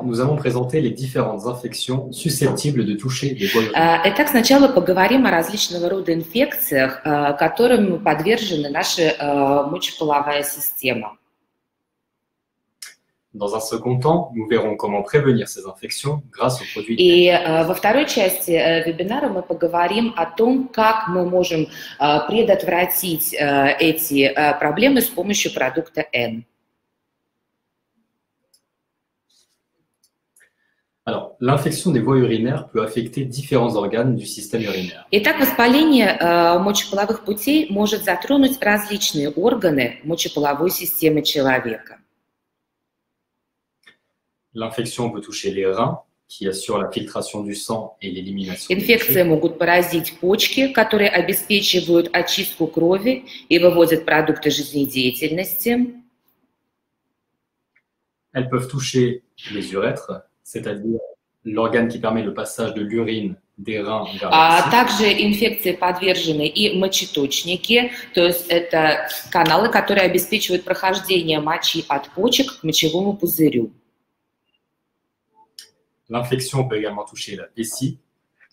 nous allons présenter les différentes infections susceptibles de toucher les voies urinaires. Итак, сначала поговорим о различного рода инфекциях, которым подвержена наша мочеполовая система. Dans un second temps, nous verrons comment prévenir ces infections grâce aux produits. И во второй части вебинара мы поговорим о том, как мы можем предотвратить эти проблемы с помощью продукта N. Alors, l'infection des voies urinaires peut affecter différents organes du système urinaire. Итак, воспаление мочеполовых путей может затронуть различные органы мочеполовой системы человека. L'infection peut toucher les reins, qui assurent la filtration du sang et l'élimination des Инфекции déchets. могут поразить почки, которые обеспечивают очистку крови и выводят продукты жизнедеятельности. Elles peuvent toucher les urètres, c'est-à-dire l'organe qui permet le passage de l'urine des reins vers la vessie. Также инфекции подвержены и мочеточники, то есть это каналы, которые обеспечивают прохождение мочи от почек к мочевому пузырю. L'infection peut également toucher la vessie,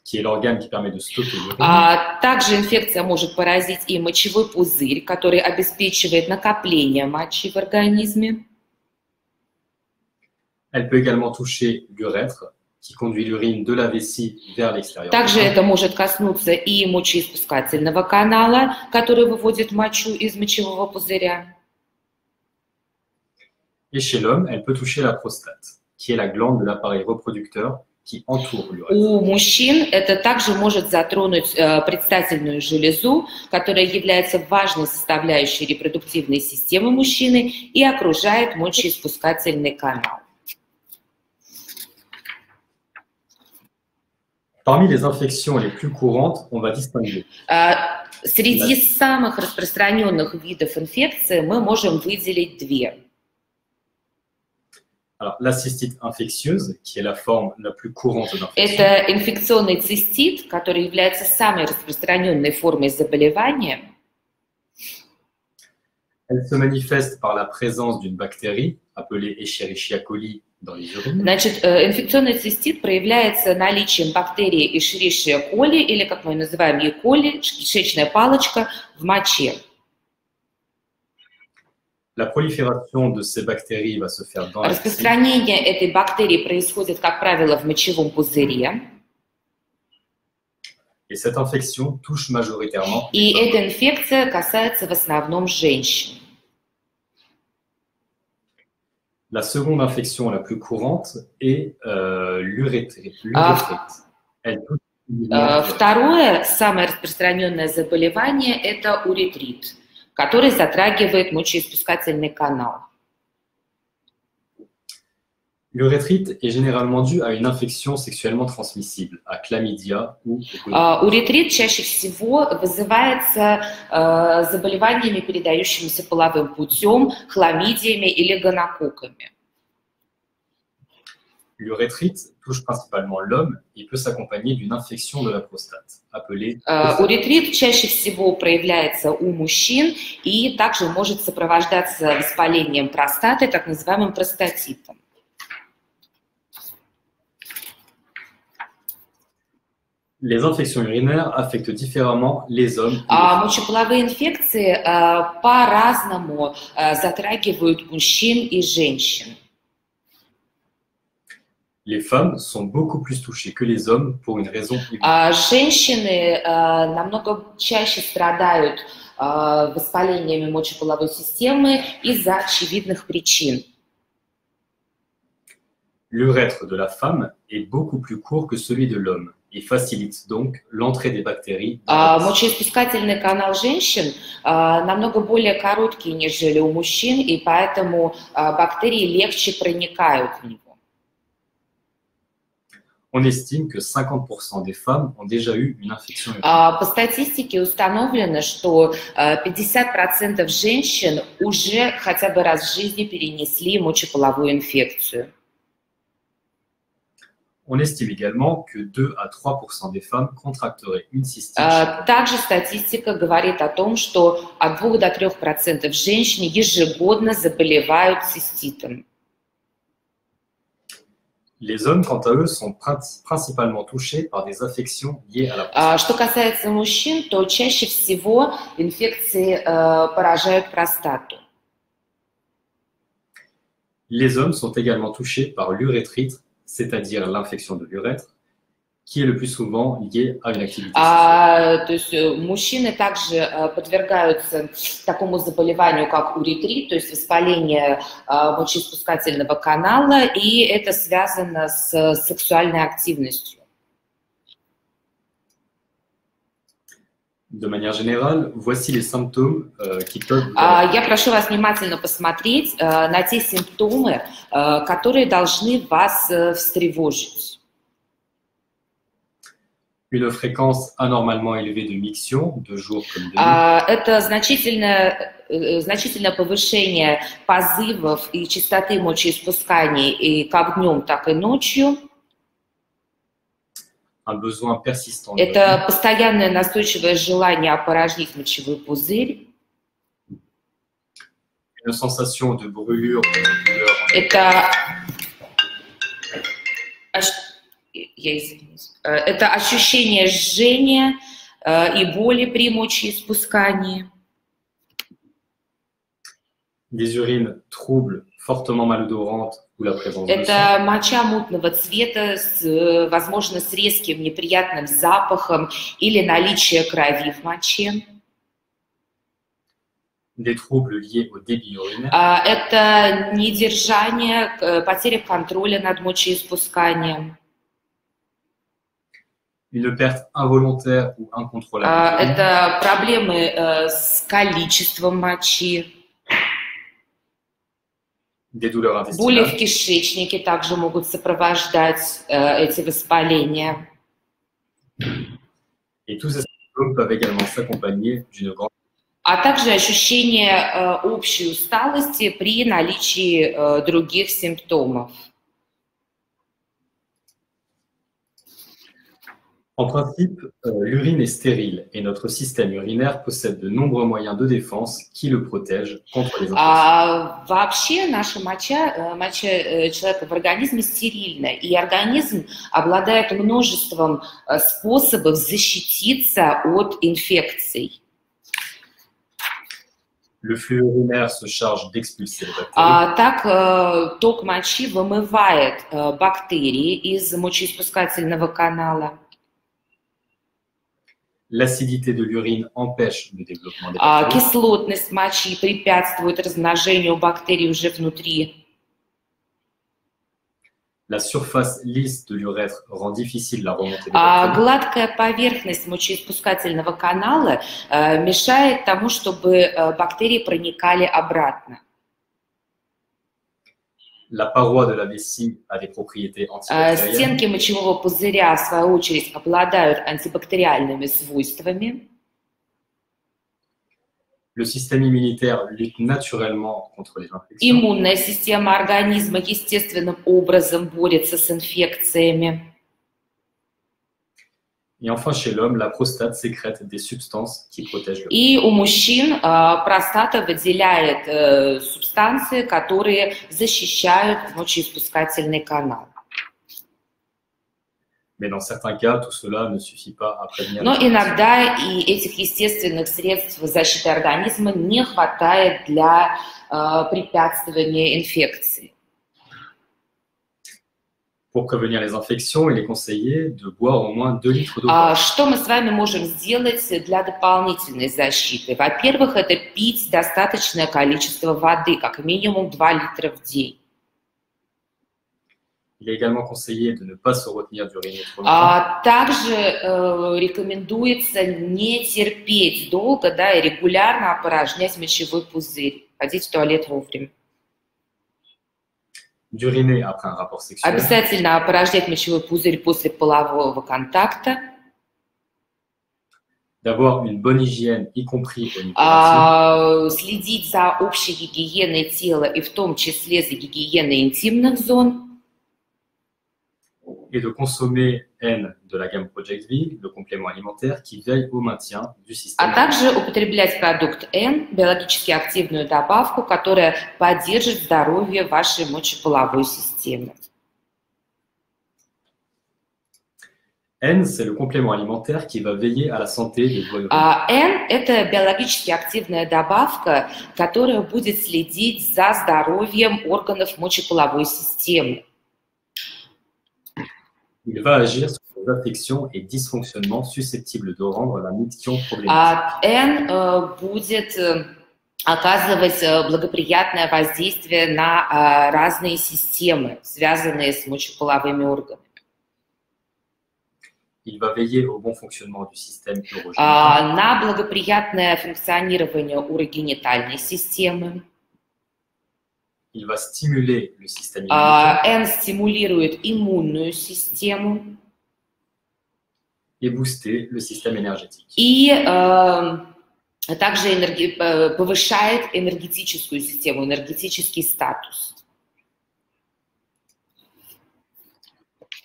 qui est l'organe qui permet de stocker l'urine. Также инфекция может поразить и мочевой пузырь, который обеспечивает накопление мочи в организме. Elle peut également toucher l'urètre, qui conduit l'urine de la vessie vers l'extérieur. Также это может коснуться и мочеиспускательного канала, который выводит мочу из мочевого пузыря. Et chez l'homme, elle peut toucher la prostate, qui est la glande de l'appareil reproducteur qui entoure l'urètre. У мужчин это также может затронуть предстательную железу, которая является важной составляющей репродуктивной системы мужчины и окружает мочеиспускательный канал. Parmi les infections les plus courantes, on va distinguer Среди самых распространенных видов инфекции мы можем выделить две. alors, la cystite infectieuse, qui est la forme la plus courante d'infection. Это инфекционный цистит, который является самой распространенной формой заболевания. Elle se manifeste par la présence d'une bactérie appelée Escherichia coli dans les urines. Значит, инфекционный цистит проявляется наличием бактерии Escherichia coli, или, как мы ее называем, E. coli, кишечная палочка, в моче. La prolifération de ces bactéries va se faire dans la vessie. Распространение этой бактерии происходит, как правило, в мочевом пузыре. Et cette infection touche majoritairement И эта инфекция касается в основном женщин. la seconde infection la plus courante est l'urétrite. Elle touche Второе, самое распространенное заболевание, это уретрит, который затрагивает мочеиспускательный канал. L'urétrite est généralement due à une infection sexuellement transmissible, à chlamydia ou Уретрит чаще всего вызывается заболеваниями, передающимися половым путем, хламидиями или гонококками. L'urétrite touche principalement l'homme et peut s'accompagner d'une infection de la prostate, appelée Уретрит чаще всего проявляется у мужчин и также может сопровождаться воспалением простаты, так называемым простатитом. Les infections urinaires affectent différemment les hommes. Мочеполовые инфекции по-разному затрагивают мужчин и женщин. Les femmes sont beaucoup plus touchées que les hommes pour une raison évidente. Женщины намного чаще страдают воспалениями мочеполовой системы из-за очевидных причин. L'urètre de la femme est beaucoup plus court que celui de l'homme et facilite donc l'entrée des bactéries. Мочеиспускательный канал женщин намного более короткий, нежели у мужчин, и поэтому бактерии легче проникают в него. On estime que 50% des femmes ont déjà eu une infection urinaire. По статистике установлено, что 50% женщин уже хотя бы раз в жизни перенесли мочеполовую инфекцию. On estime également que 2 à 3% des femmes contracteraient une cystite. Также статистика говорит о том, что от 2 до 3% женщин ежегодно заболевают циститом. Les hommes, quant à eux, sont principalement touchés par des affections liées à la prostate. Что касается мужчин, то чаще всего инфекции поражают простату. Les hommes sont également touchés par l'urétrite, c'est-à-dire l'infection de l'urètre, qui est le plus souvent liée à une activité sexuelle. То есть мужчины также подвергаются такому заболеванию, как уретрит, то есть воспаление мочеиспускательного канала, и это связано с сексуальной активностью. De manière générale, voici les symptômes qui peuvent... Я прошу вас внимательно посмотреть на те симптомы, которые должны вас встревожить. Une fréquence anormalement élevée de miction, de jour comme de nuit. Это значительное повышение позывов и частоты мочеиспусканий и как днем, так и ночью. Un besoin persistant. Это постоянное настойчивое желание опорожнить мочевой пузырь. Une sensation de brûlure, de douleur. Это ощущение жжения и боли при мочеиспускании. Des urines troubles, fortement malodorantes ou la présence de sang. Это моча мутного цвета, возможно, с резким неприятным запахом или наличие крови в моче. Des troubles liés au débit urinaire. Это недержание, потеря контроля над мочеиспусканием. Une perte involontaire ou incontrôlable. Это проблемы с количеством мочи. Des douleurs Боли в intestinales. кишечнике также могут сопровождать эти воспаления. Et tous ces symptômes peuvent également s'accompagner d'une grande... А также ощущение общей усталости при наличии других симптомов. En principe, l'urine est stérile et notre système urinaire possède de nombreux moyens de défense qui le protègent contre les infections. Вообще наша моча человека в организме стерильна, и организм обладает множеством способов защититься от инфекций. Le flux urinaire se charge d'expulser les bactéries. Так ток мочи вымывает бактерии из мочеиспускательного канала. L'acidité de l'urine empêche le développement des bactéries. Кислотность мочи препятствует размножению бактерий уже внутри. La surface lisse de l'urètre rend difficile la remontée des bactéries. Гладкая поверхность мочеиспускательного канала мешает тому, чтобы бактерии проникали обратно. La paroi de la vessie a des propriétés antibactériennes. Стенки мочевого пузыря, в свою очередь, обладают антибактериальными свойствами. Le système immunitaire lutte naturellement contre les infections. Иммунная система организма естественным образом борется с инфекциями. Et enfin, chez l'homme, la prostate sécrète des substances qui protègent le corps. И у мужчин простата выделяет субстанции, которые защищают мочеиспускательный канал. Mais dans certains cas, tout cela ne suffit pas à prévenir. Но иногда и этих естественных средств защиты организма не хватает для препятствования инфекции. Pour prévenir les infections, il est conseillé de boire au moins 2 litres d'eau. Что мы с вами можем сделать для дополнительной защиты? Во-первых, это пить достаточное количество воды, как минимум 2 литра в день. Il est également conseillé de ne pas se retenir d'uriner trop longtemps. Также рекомендуется не терпеть долго, и регулярно опорожнять мочевой пузырь, ходить в туалет вовремя. D'uriner après un rapport sexuel. Обязательно опорожнять мочевой пузырь после полового контакта. D'avoir une bonne hygiène, y compris au niveau intime. Следить за общей гигиеной тела и в том числе за гигиеной интимных зон. Et de consommer N de la gamme Project V, le complément alimentaire qui veille au maintien du système. Также употреблять продукт N, биологически активную добавку, которая поддержит здоровье вашей мочеполовой системы. N, c'est le complément alimentaire qui va veiller à la santé des voies urinaires. N – это биологически активная добавка, которая будет следить за здоровьем органов мочеполовой системы. Il va agir sur les affections et dysfonctionnements susceptibles de rendre la miction problématique. N будет оказывать благоприятное воздействие на разные системы, связанные с мочеполовыми органами. Il va veiller au bon fonctionnement du système urogénital. На благоприятное функционирование урогенитальной системы. Il va stimuler le système immunitaire. N стимулирует иммунную систему. Et booster le système énergétique. И также повышает энергетическую систему, энергетический статус.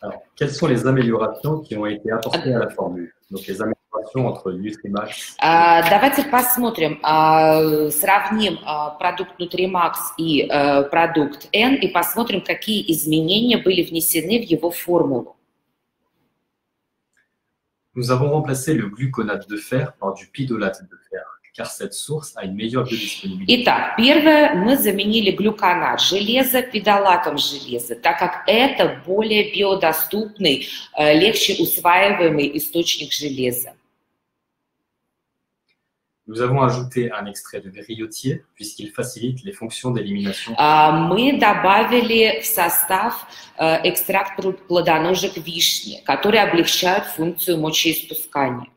Alors, quelles sont les améliorations qui ont été apportées à la formule? Donc, les améliorations entre Nutrimax. Давайте посмотрим, сравним продукт Nutrimax и продукт N и посмотрим, какие изменения были внесены в его формулу. Nous avons remplacé le gluconate de fer par du pidolate de fer, car cette source a une meilleure biodisponibilité. Итак, первое, мы заменили глюконат железа пидолатом железа, так как это более биодоступный, легче усваиваемый источник железа. Nous avons ajouté un extrait de griotier, puisqu'il facilite les fonctions d'élimination. Мы добавили в состав экстракт плодоножек вишни, которые облегчают функцию мочеиспускания.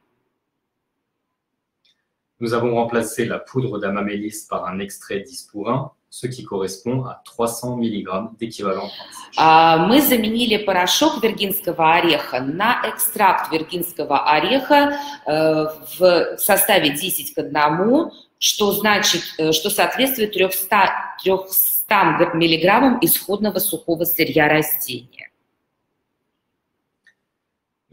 Nous avons remplacé la poudre d'amamélis par un extrait d'ispourin, ce qui correspond à 300 mg d'équivalent. Мы заменили порошок виргинского ореха на экстракт виргинского ореха в составе 10 к 1, что соответствует 300 мг исходного сухого сырья растения.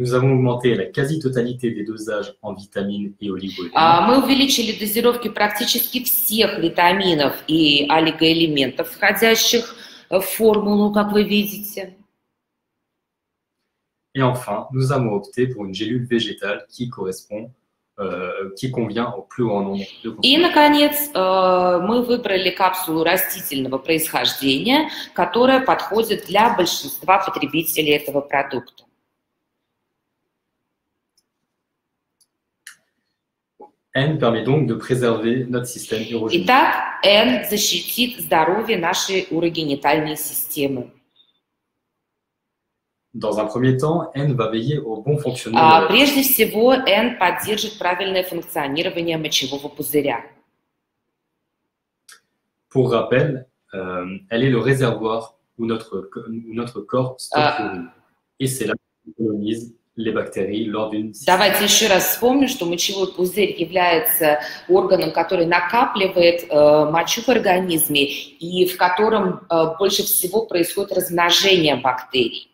Nous avons augmenté la quasi-totalité des dosages en vitamines et oligo-éléments. Мы увеличили дозировки практически всех витаминов и олигоэлементов, входящих в формулу, как вы видите. Et enfin, nous avons opté pour une gélule végétale qui convient au plus grand nombre de consommateurs. И, наконец, мы выбрали капсулу растительного происхождения, которая подходит для большинства потребителей этого продукта. N permet donc de préserver notre système urogénital. Итак, N защитит здоровье нашей урогенитальной системы. Dans un premier temps, N va veiller au bon fonctionnement. Прежде всего, N поддержит правильное функционирование мочевого пузыря. Pour rappel, elle est le réservoir où notre corps stocke l'urine. Et c'est là qu'on colonise les bactéries lors d'une... Давайте еще раз вспомним, что мочевой пузырь является органом, который накапливает мочу в организме и в котором больше всего происходит размножение бактерий.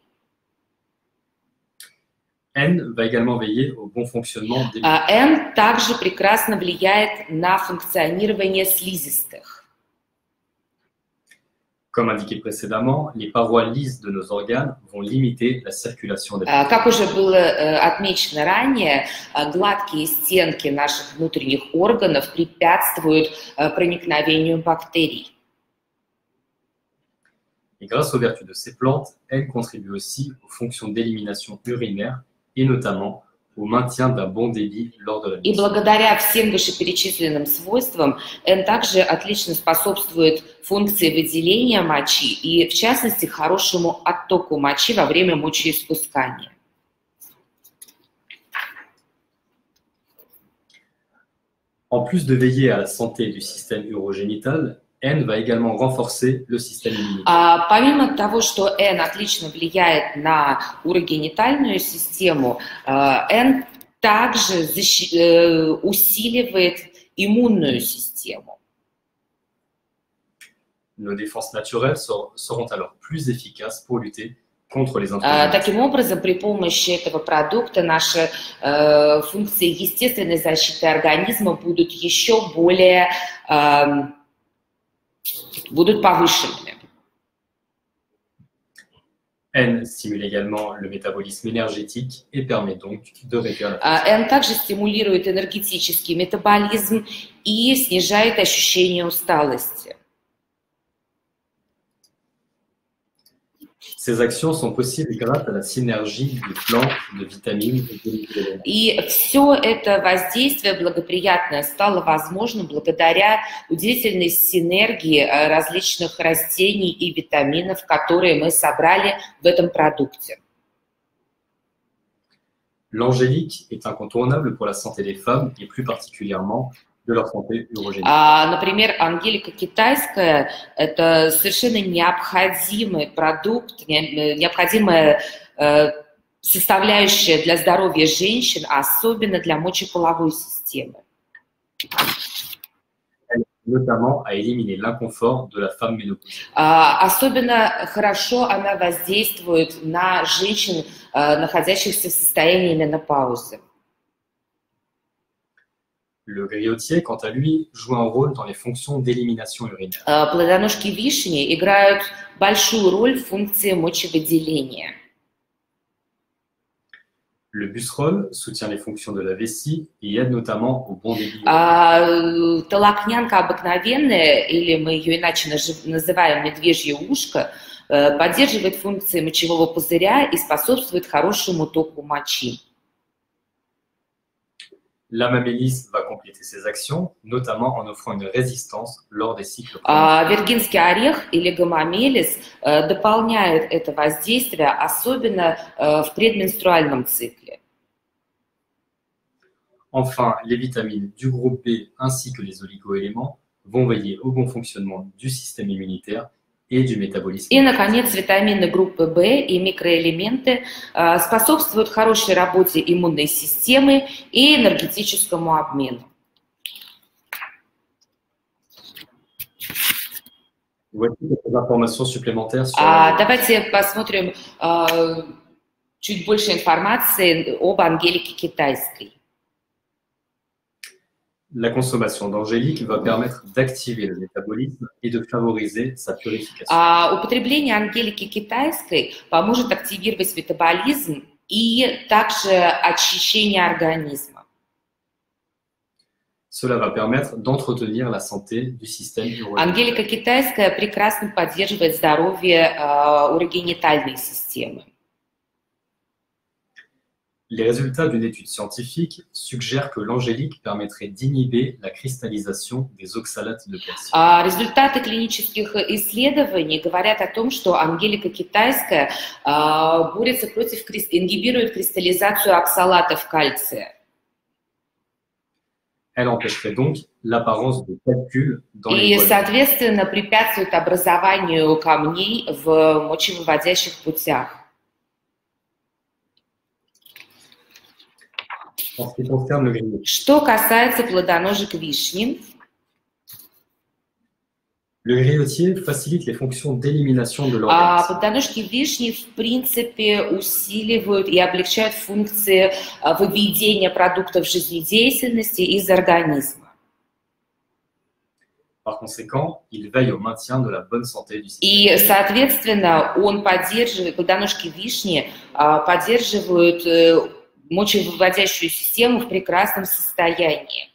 N va également veiller au bon fonctionnement des... N также прекрасно влияет на функционирование слизистых. Comme indiqué précédemment, les parois lisses de nos organes vont limiter la circulation des... Как уже было отмечено ранее, гладкие стенки наших внутренних органов препятствуют проникновению бактерий. Et grâce aux vertus de ces plantes, elles contribuent aussi aux fonctions d'élimination urinaire et notamment au maintien d'un bon débit lors de la И благодаря всем вышеперечисленным свойствам N также отлично способствует функции выделения мочи и, в частности, хорошему оттоку мочи во время мочеиспускания. En plus de veiller à la santé du système urogénital, N va également renforcer le système immunitaire. Помимо того, что N отлично влияет на урогенитальную систему, N также усиливает иммунную систему. Nos défenses naturelles seront alors plus efficaces pour lutter contre les intrussions. Таким образом, при помощи этого продукта наши функции естественной защиты организма будут еще более повышенными. N stimule également le métabolisme énergétique et permet donc de réduire la fatigue. N также стимулирует энергетический метаболизм и снижает ощущение усталости. Ces actions sont possibles grâce à la synergie des plantes, de vitamines et d'éléments. И все это воздействие благоприятное стало возможным благодаря удивительной синергии различных растений и витаминов, которые мы собрали в этом продукте. L'angélique est incontournable pour la santé des femmes et plus particulièrement de leur santé urogénique. Например, ангелика китайская – это совершенно необходимый продукт, необходимая составляющая для здоровья женщин, особенно для мочеполовой системы. Notamment à éliminer l'inconfort de la femme ménopausée. Особенно хорошо она воздействует на женщин, находящихся в состоянии менопаузы. Le griotier, quant à lui, joue un rôle dans les fonctions d'élimination urinaire. Плодоножки вишни играют большую роль в функции мочевыделения. Le busserol soutient les fonctions de la vessie et aide notamment au bon débit. Толокнянка обыкновенная, или мы ее иначе называем медвежье ушко, поддерживает функции мочевого пузыря и способствует хорошему току мочи. La mamélisse va compléter ses actions, notamment en offrant une résistance lors des cycles. Виргинский орех или гамамелис дополняют это воздействие, особенно в предменструальном цикле. Enfin, les vitamines du groupe B ainsi que les oligoéléments vont veiller au bon fonctionnement du système immunitaire et du métabolisme. И, наконец, витамины группы В и микроэлементы способствуют хорошей работе иммунной системы и энергетическому обмену. Voici quelques informations supplémentaires sur Давайте посмотрим чуть больше информации об ангелике китайской. La consommation d'angélique va permettre d'activer le métabolisme et de favoriser sa purification. Употребление ангелики китайской поможет активировать метаболизм и также очищение организма. Cela va permettre d'entretenir la santé du système urogénique. Ангелика китайская прекрасно поддерживает здоровье урогенитальной системы. Les résultats d'une étude scientifique suggèrent que l'angélique permettrait d'inhiber la cristallisation des oxalates de calcium. Результаты клинических исследований говорят о том, что ангелика китайская борется против, ингибирует кристаллизацию оксалатов кальция. Elle empêcherait donc l'apparence de calcul dans les И, voies. соответственно, препятствует образованию камней в мочевыводящих путях. En ce qui concerne le griotier, Что касается плодоножек вишни, le griotier facilite les fonctions d'élimination de l'organisme. плодоножки вишни, в принципе, усиливают и облегчают функции выведения продуктов жизнедеятельности из организма. Par conséquent, il veille au maintien de la bonne santé du système. И, соответственно, он поддерживает, плодоножки вишни поддерживают мочевыводящую систему в прекрасном состоянии.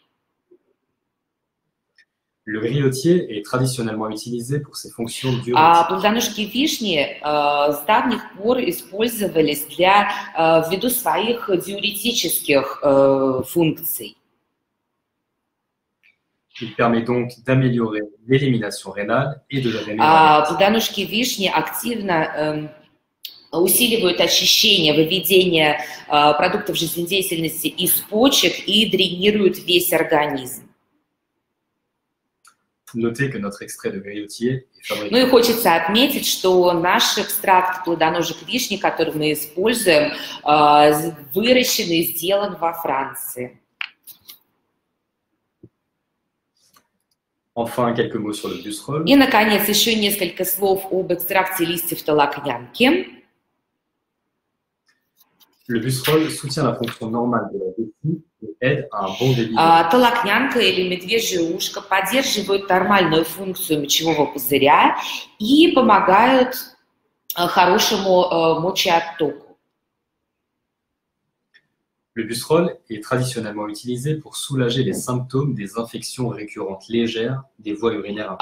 Le griotier est traditionnellement utilisé pour ses fonctions diurétiques. Плодоножки вишни с давних пор использовались ввиду своих диуретических функций. Il permet donc d'améliorer l'élimination rénale et de la rémunération. Плодоножки вишни активно усиливают очищение, выведение продуктов жизнедеятельности из почек и дренируют весь организм. Notez que notre extrait de griotier est fabriqué. Ну и хочется отметить, что наш экстракт плодоножек вишни, который мы используем, выращен и сделан во Франции. Enfin, quelques mots sur le busserol. И, наконец, еще несколько слов об экстракте листьев толокнянки. Le busserol soutient la fonction normale de la vessie et aide à un bon débit. Толокнянка или медвежье ушко поддерживают нормальную функцию мочевого пузыря и помогают хорошему мочеоттоку. Le Busserol est traditionnellement utilisé pour soulager les symptômes des infections récurrentes légères des voies urinaires.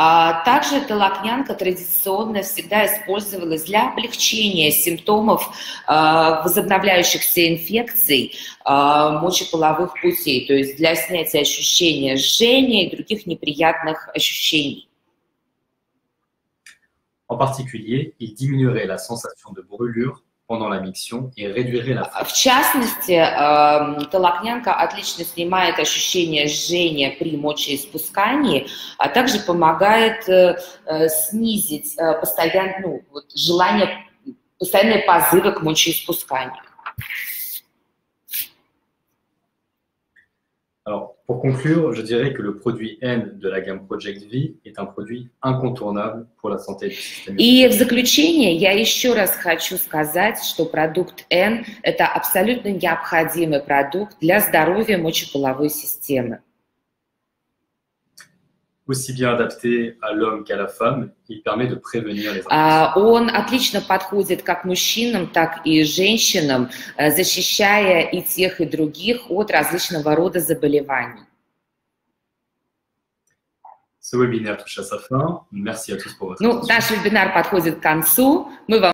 Также толокнянка традиционно всегда использовалась для облегчения симптомов возобновляющихся инфекций мочеполовых путей, то есть для снятия ощущения жжения и других неприятных ощущений. En particulier, il diminuerait la sensation de brûlure pendant la miction et réduirait la В частности, толокнянка отлично снимает ощущение жжения при мочеиспускании, а также помогает снизить желание, постоянные позывы к мочеиспусканию. Alors, pour conclure, je dirais que le produit N de la gamme Project V est un produit incontournable pour la santé du système immunitaire. И в заключение я еще раз хочу сказать, что продукт N – это абсолютно необходимый продукт для здоровья мочеполовой системы. Aussi bien adapté à l'homme qu'à la femme, il permet de prévenir les infections. Он отлично подходит как мужчинам, так и женщинам, защищая и тех, и других от различного рода заболеваний. Ce webinaire touche à sa fin. Merci à tous pour votre attention. Наш вебинар подходит к концу. Мы вам